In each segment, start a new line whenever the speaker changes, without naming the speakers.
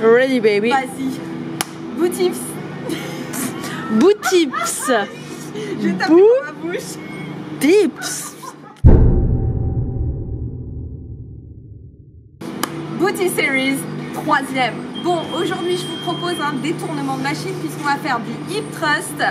Ready baby.
Vas-y. Boutips.
Boutips.
Je tape dans ma bouche.
Tips.
Booty Series, 3e. Bon, aujourd'hui je vous propose un détournement de machine puisqu'on va faire du hip thrust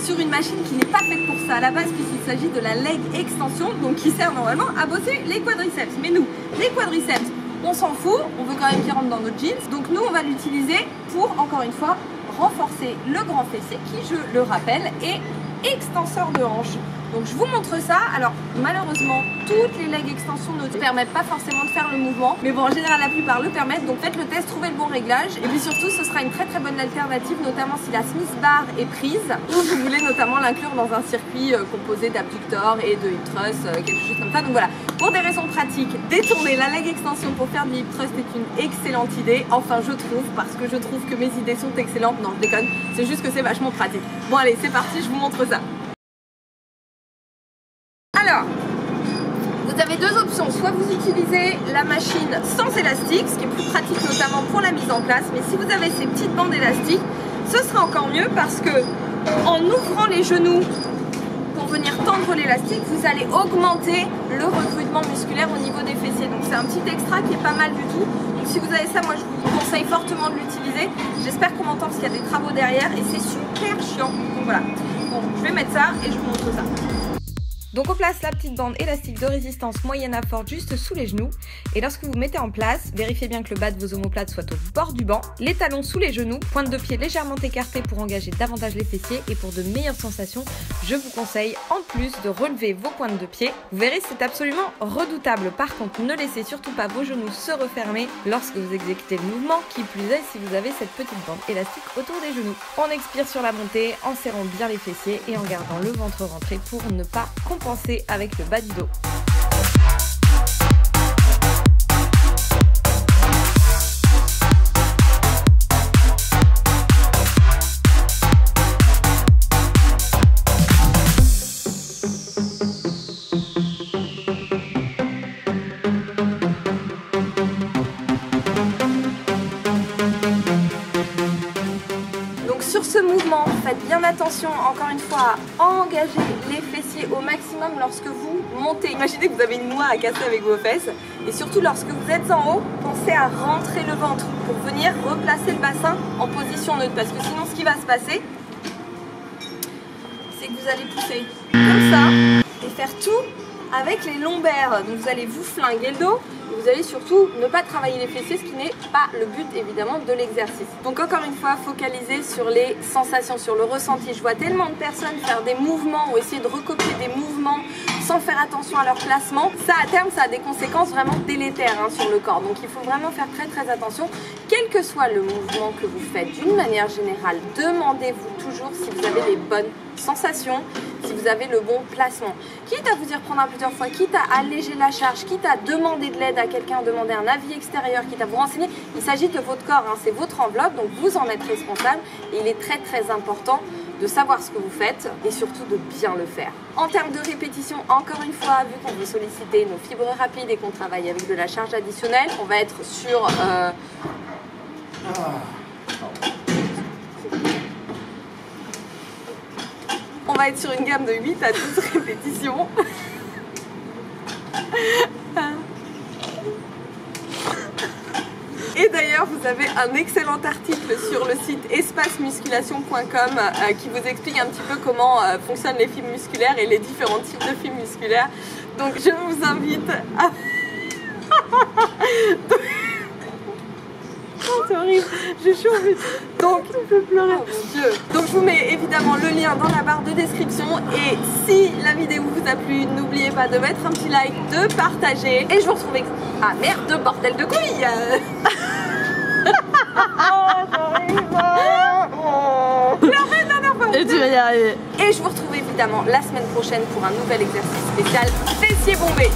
sur une machine qui n'est pas faite pour ça à la base, puisqu'il s'agit de la leg extension, donc qui sert normalement à bosser les quadriceps. Mais nous, les quadriceps, on s'en fout, on veut quand même qu'ils rentrent dans nos jeans. Donc nous, on va l'utiliser pour, encore une fois, renforcer le grand fessier qui, je le rappelle, est extenseur de hanche. Donc je vous montre ça. Alors malheureusement toutes les leg extensions ne permettent pas forcément de faire le mouvement, mais bon en général la plupart le permettent, donc faites le test, trouvez le bon réglage et puis surtout ce sera une très bonne alternative, notamment si la Smith bar est prise ou vous voulez notamment l'inclure dans un circuit composé d'abducteurs et de hip thrust, quelque chose comme ça. Donc voilà, pour des raisons pratiques, détourner la leg extension pour faire du hip thrust est une excellente idée, enfin je trouve, parce que je trouve que mes idées sont excellentes. Non je déconne, c'est juste que c'est vachement pratique. Bon allez c'est parti, je vous montre ça. Alors, vous avez deux options, soit vous utilisez la machine sans élastique, ce qui est plus pratique notamment pour la mise en place, mais si vous avez ces petites bandes élastiques, ce sera encore mieux parce que en ouvrant les genoux pour venir tendre l'élastique, vous allez augmenter le recrutement musculaire au niveau des fessiers. Donc c'est un petit extra qui est pas mal du tout. Donc si vous avez ça, moi je vous conseille fortement de l'utiliser. J'espère qu'on m'entend parce qu'il y a des travaux derrière et c'est super chiant. Donc voilà, bon, je vais mettre ça et je vous montre ça. Donc on place la petite bande élastique de résistance moyenne à forte juste sous les genoux et lorsque vous mettez en place, vérifiez bien que le bas de vos omoplates soit au bord du banc, les talons sous les genoux, pointe de pied légèrement écartée pour engager davantage les fessiers et pour de meilleures sensations, je vous conseille en plus de relever vos pointes de pied. Vous verrez c'est absolument redoutable, par contre ne laissez surtout pas vos genoux se refermer lorsque vous exécutez le mouvement, qui plus est si vous avez cette petite bande élastique autour des genoux. On expire sur la montée en serrant bien les fessiers et en gardant le ventre rentré pour ne pas compenser avec le bas du dos. Sur ce mouvement, faites bien attention encore une fois à engager les fessiers au maximum lorsque vous montez. Imaginez que vous avez une noix à casser avec vos fesses et surtout lorsque vous êtes en haut, pensez à rentrer le ventre pour venir replacer le bassin en position neutre parce que sinon ce qui va se passer, c'est que vous allez pousser comme ça et faire tout avec les lombaires. Donc vous allez vous flinguer le dos. Vous allez surtout ne pas travailler les fessiers, ce qui n'est pas le but évidemment de l'exercice. Donc encore une fois, focalisez sur les sensations, sur le ressenti. Je vois tellement de personnes faire des mouvements ou essayer de recopier des mouvements sans faire attention à leur placement. Ça à terme, ça a des conséquences vraiment délétères sur le corps. Donc il faut vraiment faire très attention. Quel que soit le mouvement que vous faites, d'une manière générale, demandez-vous toujours si vous avez les bonnes sensations, si vous avez le bon placement. Quitte à vous y reprendre plusieurs fois, quitte à alléger la charge, quitte à demander de l'aide à quelqu'un, demander un avis extérieur, quitte à vous renseigner, il s'agit de votre corps, c'est votre enveloppe, donc vous en êtes responsable et il est très important de savoir ce que vous faites et surtout de bien le faire. En termes de répétition, encore une fois, vu qu'on veut solliciter nos fibres rapides et qu'on travaille avec de la charge additionnelle, on va être sur... On va être sur une gamme de 8 à 12 répétitions. Et d'ailleurs, vous avez un excellent article sur le site espacemusculation.com qui vous explique un petit peu comment fonctionnent les fibres musculaires et les différents types de fibres musculaires. Donc je vous invite à... Oh, c'est horrible, j'ai chaud. Donc, tu peux pleurer. Oh mon Dieu. Donc je vous mets évidemment le lien dans la barre de description et si la vidéo vous a plu, n'oubliez pas de mettre un petit like, de partager et je vous retrouve avec... Ah merde, bordel de couilles. Pleurez la dernière fois.
Et tu vas y arriver.
Et je vous retrouve évidemment la semaine prochaine pour un nouvel exercice spécial fessiers bombés.